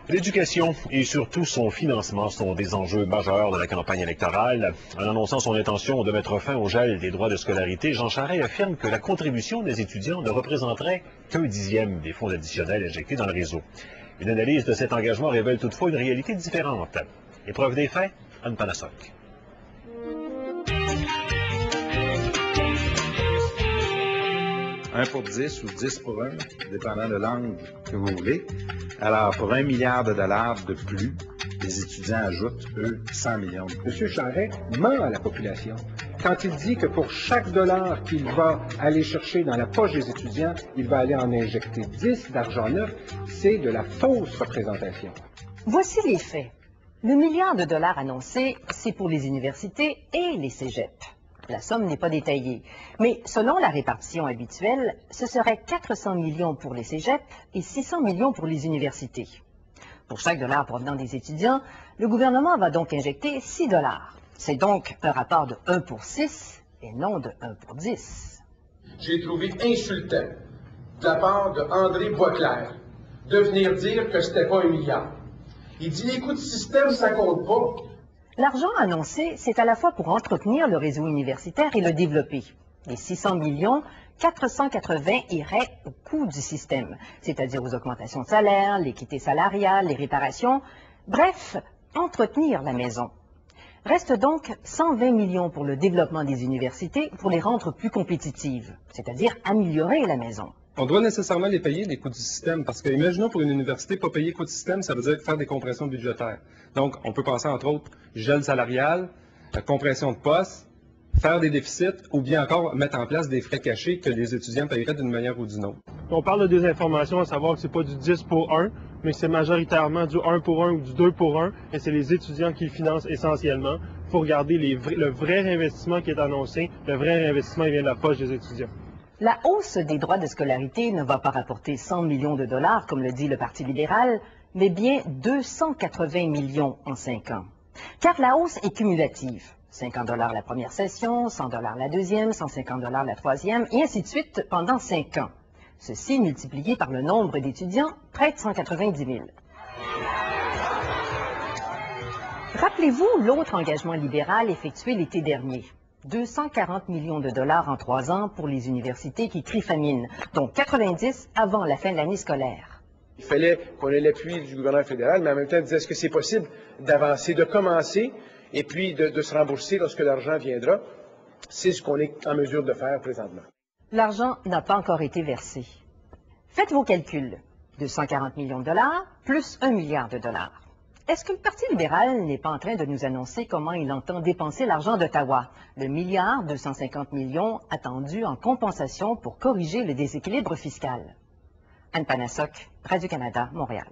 L'éducation et surtout son financement sont des enjeux majeurs de la campagne électorale. En annonçant son intention de mettre fin au gel des droits de scolarité, Jean Charest affirme que la contribution des étudiants ne représenterait qu'un dixième des fonds additionnels injectés dans le réseau. Une analyse de cet engagement révèle toutefois une réalité différente. Épreuve des faits, Anne Panasok. 1 pour 10 ou 10 pour 1, dépendant de l'angle que vous voulez. Alors, pour 1 milliard de dollars de plus, les étudiants ajoutent, eux, 100 millions de plus. M. Charest ment à la population quand il dit que pour chaque dollar qu'il va aller chercher dans la poche des étudiants, il va aller en injecter 10 d'argent neuf. C'est de la fausse représentation. Voici les faits. Le milliard de dollars annoncé, c'est pour les universités et les cégeps. La somme n'est pas détaillée, mais selon la répartition habituelle, ce serait 400 millions pour les cégeps et 600 millions pour les universités. Pour chaque dollar provenant des étudiants, le gouvernement va donc injecter 6 dollars. C'est donc un rapport de 1 pour 6 et non de 1 pour 10. J'ai trouvé insultant de la part de André Boisclair de venir dire que c'était pas 1 milliard. Il dit les coûts de système, ça compte pas. L'argent annoncé, c'est à la fois pour entretenir le réseau universitaire et le développer. Les 600 millions, 480 iraient au coût du système, c'est-à-dire aux augmentations de salaire, l'équité salariale, les réparations, bref, entretenir la maison. Reste donc 120 millions pour le développement des universités pour les rendre plus compétitives, c'est-à-dire améliorer la maison. On doit nécessairement les payer, les coûts du système, parce que, imaginons pour une université, pas payer les coûts du système, ça veut dire faire des compressions budgétaires. Donc, on peut penser, entre autres, gel salarial, compression de postes, faire des déficits, ou bien encore mettre en place des frais cachés que les étudiants paieraient d'une manière ou d'une autre. On parle de désinformation, à savoir que c'est pas du 10 pour 1, mais que c'est majoritairement du 1 pour 1 ou du 2 pour 1, et c'est les étudiants qui le financent essentiellement. Il faut regarder le vrai réinvestissement qui est annoncé. Le vrai réinvestissement, il vient de la poche des étudiants. La hausse des droits de scolarité ne va pas rapporter 100 millions de dollars, comme le dit le Parti libéral, mais bien 280 millions en 5 ans. Car la hausse est cumulative. 50 dollars la première session, 100 dollars la deuxième, 150 dollars la troisième, et ainsi de suite pendant 5 ans. Ceci multiplié par le nombre d'étudiants, près de 190 000. Rappelez-vous l'autre engagement libéral effectué l'été dernier. 240 millions de dollars en 3 ans pour les universités qui crient famine, dont 90 avant la fin de l'année scolaire. Il fallait qu'on ait l'appui du gouvernement fédéral, mais en même temps, il disait est-ce que c'est possible d'avancer, de commencer, et puis de se rembourser lorsque l'argent viendra. C'est ce qu'on est en mesure de faire présentement. L'argent n'a pas encore été versé. Faites vos calculs. 240 millions de dollars plus 1 milliard de dollars. Est-ce que le Parti libéral n'est pas en train de nous annoncer comment il entend dépenser l'argent d'Ottawa, le milliard 250 millions attendu en compensation pour corriger le déséquilibre fiscal? Anne Panasok, Radio-Canada, Montréal.